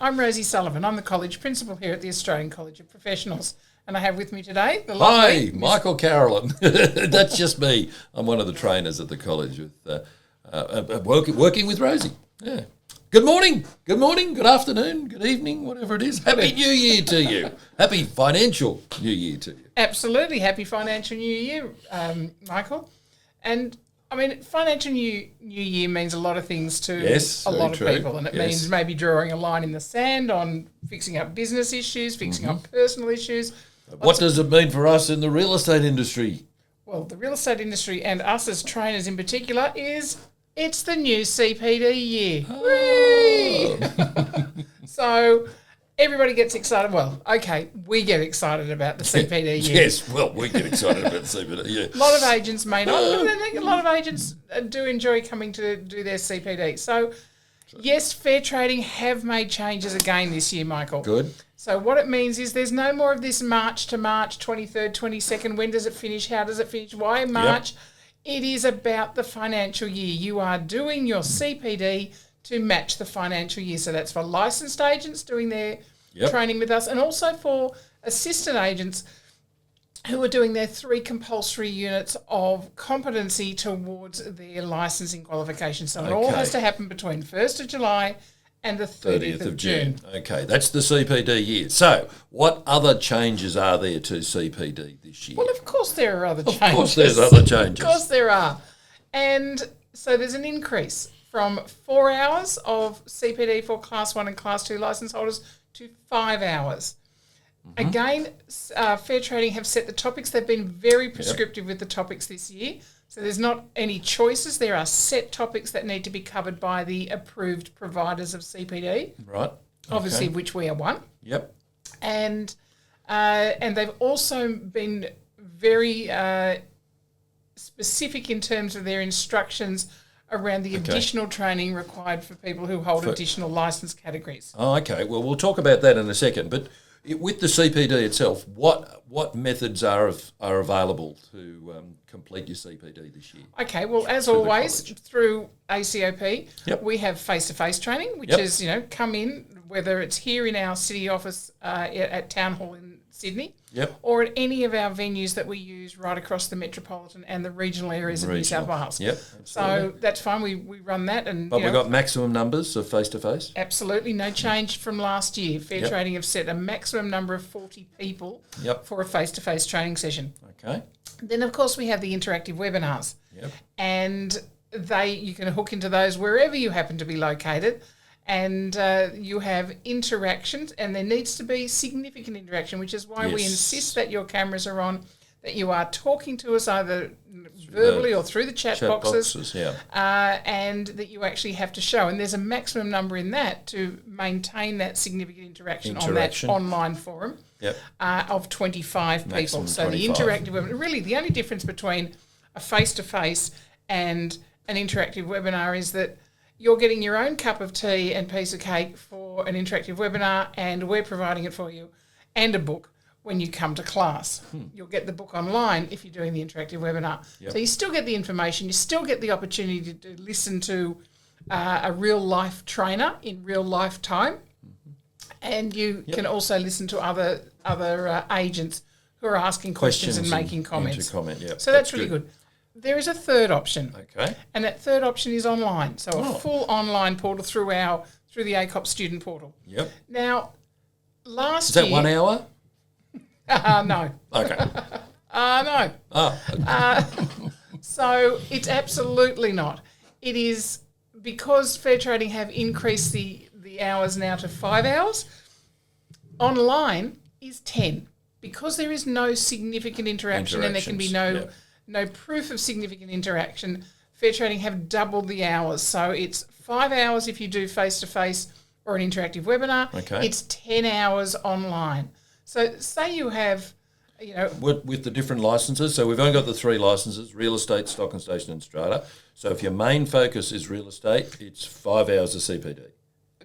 I'm Rosy Sullivan. I'm the college principal here at the Australian College of Professionals. And I have with me today the lovely... Hi, Michael Carolan. That's just me. I'm one of the trainers at the college with working with Rosy. Yeah. Good morning, good afternoon, good evening, whatever it is. Happy New Year to you. Happy financial New Year to you. Absolutely. Happy financial New Year, Michael. And, I mean, financial New Year means a lot of things to a lot of people. And it means maybe drawing a line in the sand on fixing up business issues, fixing up personal issues. What does it mean for us in the real estate industry? Well, the real estate industry and us as trainers in particular it's the new CPD year. Oh. So everybody gets excited. Well, okay, we get excited about the CPD year. Yes, well, we get excited about the CPD, yeah. A lot of agents may not, but I think a lot of agents do enjoy coming to do their CPD. So, yes, fair trading have made changes again this year, Michael. Good. So what it means is there's no more of this March to March, 23rd, 22nd, when does it finish, how does it finish, why March? Yep. It is about the financial year. You are doing your CPD to match the financial year. So that's for licensed agents doing their training with us and also for assistant agents who are doing their 3 compulsory units of competency towards their licensing qualification. So it all has to happen between 1st of July and the 30th of June. Okay, that's the CPD year. So what other changes are there to CPD this year? Well, of course there are other changes. Of course there's other changes. Of course there are. And so there's an increase from 4 hours of CPD for Class 1 and Class 2 licence holders to 5 hours. Mm-hmm. Again, Fair Trading have set the topics. They've been very prescriptive with the topics this year. So there's not any choices. There are set topics that need to be covered by the approved providers of CPD. Right. Obviously, which we are one. Yep. And they've also been very specific in terms of their instructions around the additional training required for people who hold additional licence categories. Oh, okay. Well, we'll talk about that in a second. But with the CPD itself, what methods are available to complete your CPD this year? Okay, well, as always, through ACOP, we have face-to-face training, which is, come in, whether it's here in our city office at Town Hall in Sydney or at any of our venues that we use right across the metropolitan and the regional areas of New South Wales. Yep, so that's fine. We run that. But we've got maximum numbers of face-to-face? Absolutely. No change from last year. Fair Trading have set a maximum number of 40 people for a face-to-face training session. Okay. Then, of course, we have the interactive webinars. Yep. And you can hook into those wherever you happen to be located. And you have interactions, and there needs to be significant interaction, which is why we insist that your cameras are on, that you are talking to us either verbally or through the chat boxes and that you actually have to show. And there's a maximum number in that to maintain that significant interaction. On that online forum of 25 people. Maximum so 25. The interactive webinar, really the only difference between a face-to-face and an interactive webinar is that you're getting your own cup of tea and piece of cake for an interactive webinar, and we're providing it for you, and a book when you come to class. You'll get the book online if you're doing the interactive webinar. So you still get the information, you still get the opportunity to listen to a real-life trainer in real-life time, and you can also listen to other agents who are asking questions and making comments. So that's really good. There is a third option. Okay. And that third option is online. So a full online portal through the ACOP student portal. Yep. Now, last year... Is that 1 hour? No. Okay. No. Oh. Okay. So it's absolutely not. It is because Fair Trading have increased the hours now to 5 hours, online is 10. Because there is no significant interaction and there can be no proof of significant interaction, Fair Trading have doubled the hours. So it's 5 hours if you do face-to-face or an interactive webinar. Okay. It's 10 hours online. So say you have, With the different licences, so we've only got the 3 licences, real estate, stock and station and strata. So if your main focus is real estate, it's 5 hours of CPD.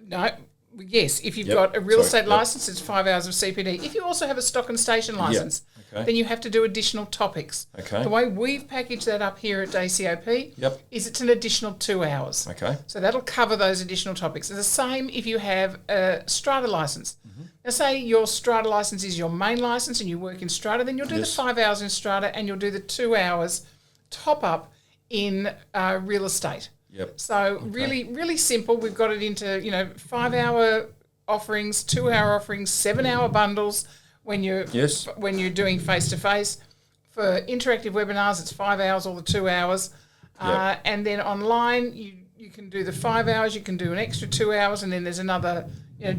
No, Yes, if you've Yep. got a real Sorry. estate Yep. licence, it's 5 hours of CPD. If you also have a stock and station licence, Okay. then you have to do additional topics. Okay. The way we've packaged that up here at ACOP Yep. is it's an additional 2 hours. Okay. So that'll cover those additional topics. It's the same if you have a strata licence. Now, say your strata licence is your main licence and you work in strata, then you'll do the 5 hours in strata and you'll do the 2 hours top up in real estate. Yep. So really, really simple. We've got it into 5 hour offerings, 2 hour offerings, 7 hour bundles when you're doing face to face. For interactive webinars, it's 5 hours or the 2 hours, and then online you can do the 5 hours. You can do an extra 2 hours, and then there's another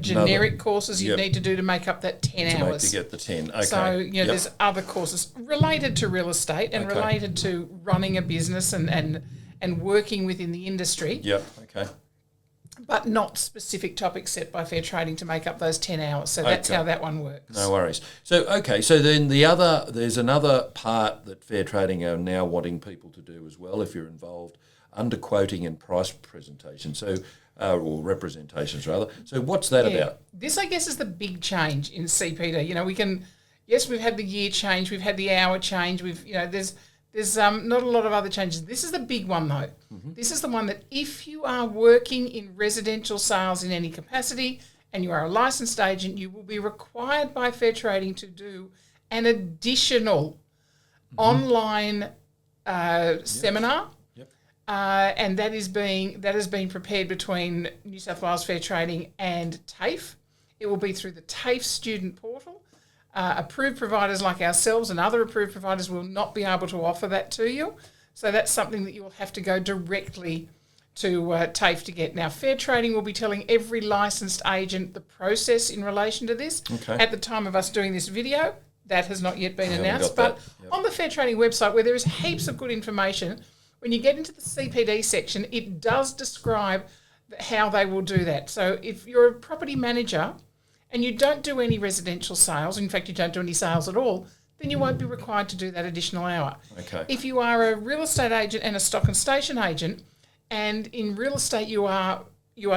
generic courses you need to do to make up that 10 hours to get the 10. Okay. So there's other courses related to real estate and related to running a business and working within the industry. Yep. Okay. But not specific topics set by Fair Trading to make up those 10 hours. So that's how that one works. No worries. So, so then there's another part that Fair Trading are now wanting people to do as well if you're involved, underquoting and price presentation, or representations rather. So what's that about? This, I guess, is the big change in CPD. We've had the year change, we've had the hour change, there's not a lot of other changes. This is the big one, though. Mm-hmm. This is the one that if you are working in residential sales in any capacity and you are a licensed agent, you will be required by Fair Trading to do an additional online seminar. Yep. And that has been prepared between New South Wales Fair Trading and TAFE. It will be through the TAFE student portal. Approved providers like ourselves and other approved providers will not be able to offer that to you. So that's something that you will have to go directly to TAFE to get. Now, Fair Trading will be telling every licensed agent the process in relation to this. Okay. At the time of us doing this video, that has not yet been announced. But on the Fair Trading website, where there is heaps of good information, when you get into the CPD section, it does describe how they will do that. So if you're a property manager and you don't do any residential sales, in fact, you don't do any sales at all, then you won't be required to do that additional hour. Okay. If you are a real estate agent and a stock and station agent, and in real estate you are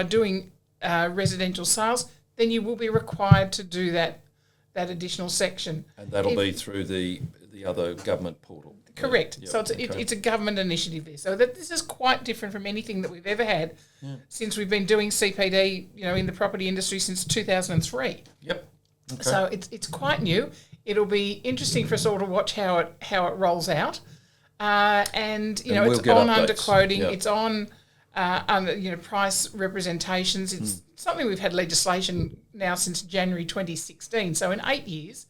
doing residential sales, then you will be required to do that additional section. And that'll be through the other government portal. Correct. Yep. So it's a government initiative there. So this is quite different from anything that we've ever had since we've been doing CPD, in the property industry since 2003. Yep. Okay. So it's quite new. It'll be interesting for us all to watch how it rolls out. And it's on underquoting. Yep. It's on price representations. It's something we've had legislation now since January 2016. So in 8 years,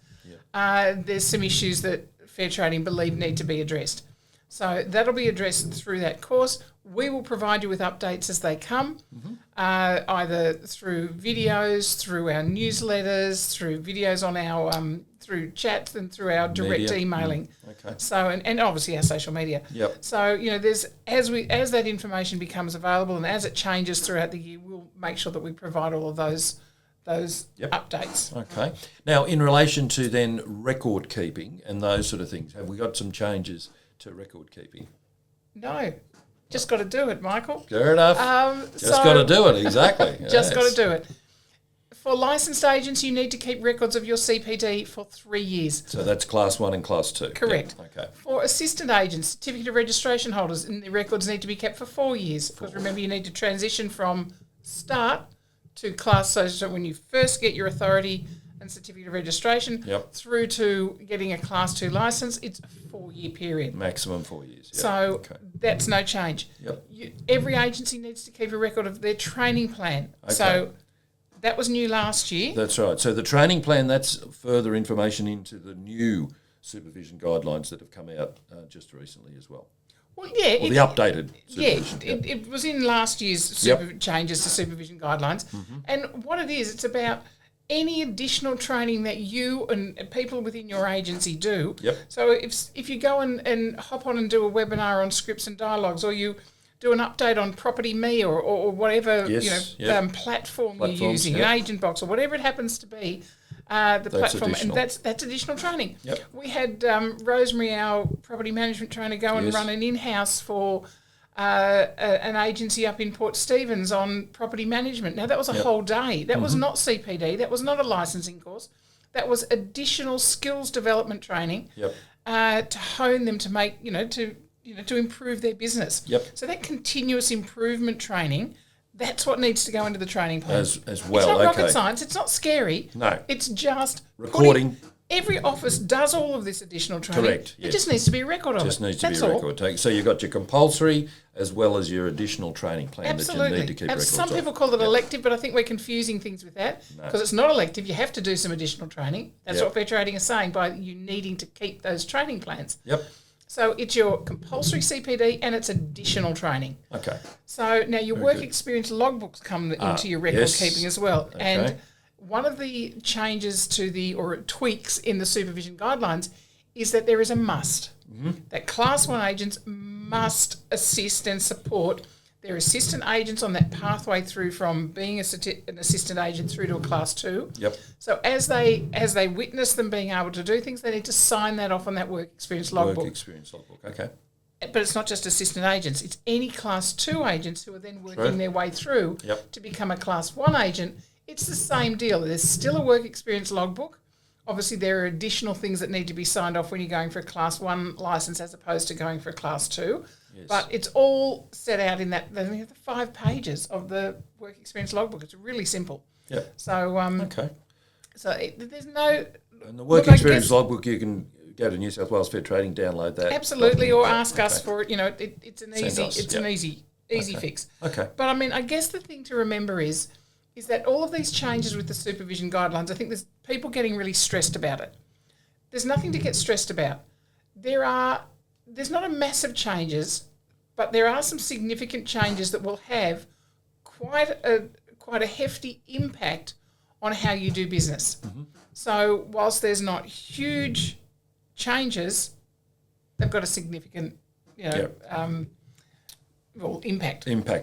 there's some issues that Fair Trading believe need to be addressed. So that'll be addressed through that course. We will provide you with updates as they come, either through videos, through our newsletters, through videos on our through chats and through our direct emailing. Okay. So and obviously our social media. Yep. So there's as that information becomes available and as it changes throughout the year, we'll make sure that we provide all of those updates. Okay. Now, in relation to then record keeping and those sort of things, have we got some changes to record keeping? No. Just got to do it, Michael. Fair enough. Just got to do it, exactly. Just got to do it. For licensed agents, you need to keep records of your CPD for 3 years. So that's Class 1 and Class 2? Correct. Yep. Okay. For assistant agents, certificate of registration holders, and the records need to be kept for 4 years. Because remember, you need to transition from start to class, so when you first get your authority and certificate of registration through to getting a Class 2 licence, it's a 4-year period. Maximum 4 years. Yep. So that's no change. Yep. Every agency needs to keep a record of their training plan. Okay. So that was new last year. That's right. So the training plan, that's further information into the new supervision guidelines that have come out just recently as well. Well, yeah. Or the updated supervision. Yeah, it was in last year's changes to supervision guidelines. Mm-hmm. And what it is, it's about any additional training that you and people within your agency do. Yep. So if you go and hop on and do a webinar on scripts and dialogues, or you do an update on Property Me or whatever platform you're using, an agent box or whatever it happens to be, the platform, additional. And that's additional training. Yep. We had Rosemary, our property management trainer, go and run an in-house for an agency up in Port Stephens on property management. Now, that was a whole day. That was not CPD. That was not a licensing course. That was additional skills development training to hone them to make, to improve their business. So that continuous improvement training, that's what needs to go into the training plan. As well, it's not rocket science. It's not scary. No. It's just recording. Every office does all of this additional training. Correct. It just needs to be a record of it. Just needs to be a record. So you've got your compulsory as well as your additional training plan that you need to keep records of. Some people call it elective, but I think we're confusing things with that because it's not elective. You have to do some additional training. That's what Fair Trading is saying by you needing to keep those training plans. So it's your compulsory CPD and it's additional training. Okay. So now your work experience logbooks come into your record keeping as well. Okay. And one of the changes or tweaks in the supervision guidelines is that there is a must. That Class 1 agents must assist and support their assistant agents on that pathway through from being an assistant agent through to a Class 2. So as they witness them being able to do things, they need to sign that off on that work experience logbook. Work experience logbook, okay. But it's not just assistant agents. It's any Class 2 agents who are then working their way through to become a Class 1 agent. It's the same deal. There's still a work experience logbook. Obviously, there are additional things that need to be signed off when you're going for a Class 1 licence as opposed to going for a Class 2. But it's all set out in that the 5 pages of the work experience logbook. It's really simple. So, there's no... And the work experience logbook, you can go to New South Wales Fair Trading, download that. Absolutely, or ask us for it. It's an easy fix. Okay. But, I guess the thing to remember is that all of these changes with the supervision guidelines, I think there's people getting really stressed about it. There's nothing to get stressed about. There's not a massive changes, but there are some significant changes that will have quite a hefty impact on how you do business. So whilst there's not huge changes, they've got a significant, impact.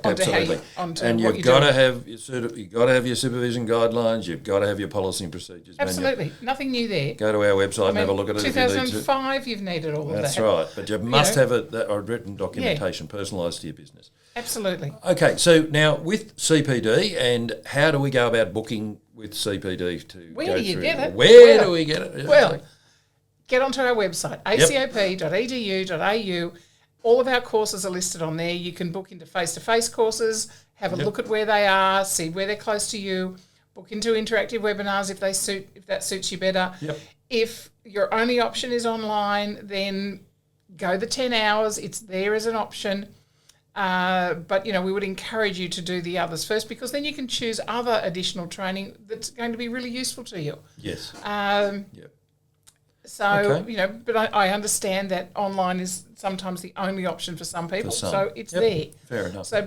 Absolutely. And you've got to have your supervision guidelines. You've got to have your policy and procedures. Absolutely, nothing new there. Go to our website and have a look at it. 2005, you've needed all of that. That's right, but you must have a written documentation personalised to your business. Absolutely. Okay, so now with CPD, and how do we go about booking with CPD to Where go do you through? get it? Where do we get it? Well, get onto our website, acop.edu.au. All of our courses are listed on there. You can book into face-to-face courses, have a look at where they are, see where they're close to you, book into interactive webinars if that suits you better. If your only option is online, then go the 10 hours. It's there as an option. But, we would encourage you to do the others first because then you can choose other additional training that's going to be really useful to you. Yes. So, but I understand that online is sometimes the only option for some people. So it's there. Fair enough. So,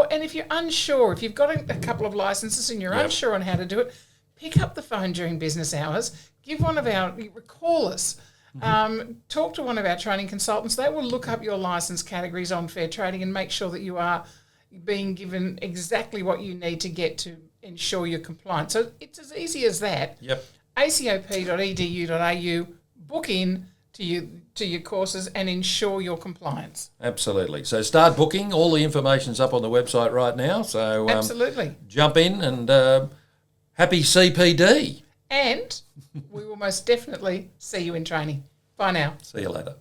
and if you're unsure, if you've got a couple of licenses and you're unsure on how to do it, pick up the phone during business hours, call us, talk to one of our training consultants. They will look up your license categories on Fair Trading and make sure that you are being given exactly what you need to get to ensure you're compliant. So it's as easy as that. acop.edu.au, book in to your courses and ensure your compliance. Absolutely. So start booking. All the information's up on the website right now. So absolutely. Jump in and happy CPD. And we will most definitely see you in training. Bye now. See you later.